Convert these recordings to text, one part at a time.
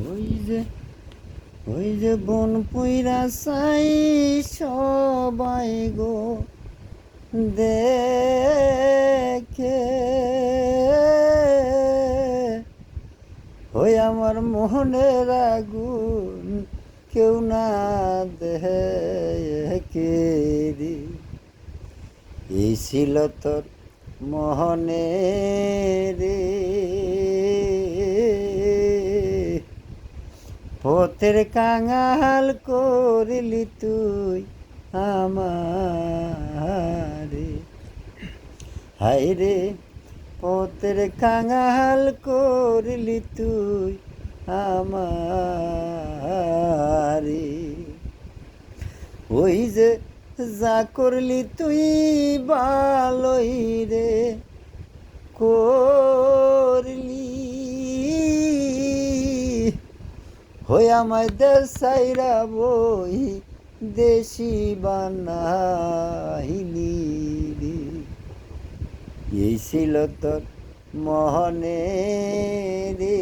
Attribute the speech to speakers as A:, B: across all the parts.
A: ওই যে ওই যে বন পুইরা চাই সবাই গো দেখে, ওই আমার মোহনের আগুন কেউ না দেখে রে। এই ছিল তোর মোহনে রে, পথের কাঙাল করলি তুই আমারে। হায় রে পথের কাঙাল করলি তুই আমারে। ওই যে যা করলি তুই ভালোই রে করলি, হই আমায় দেশ সাইরা বই দেশি বানাইলি রে। এই ছিল তোর মোহনে রে,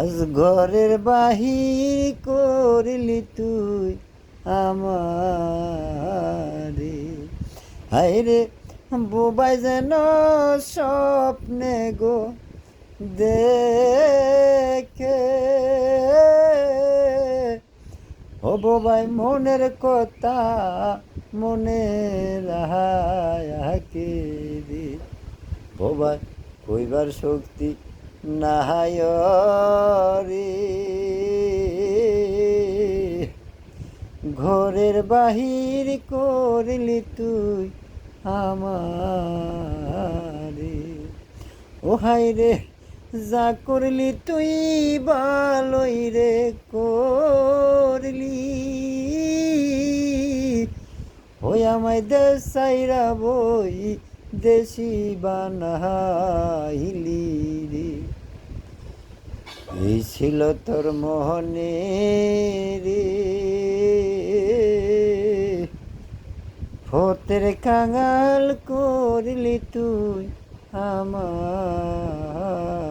A: আজ ঘরের বাহির করলি তুই আমারে। হায় রে বোবাই যেন স্বপ্নে গো দেখে, ও বোবাই মনের কথা মনে রাখে রে। বোবাই কইবার শক্তি নাহায় রে, ঘরের বাহির করলি তুই আমারে। ও হাই রে যা করলি তুই ভালোই রে করলি, ওই আমায় দেশ সাইরা বই দেশি বানাইলি রে। এই ছিল তোর মোহনে রে, পথের কাঙাল করলি তুই আমার।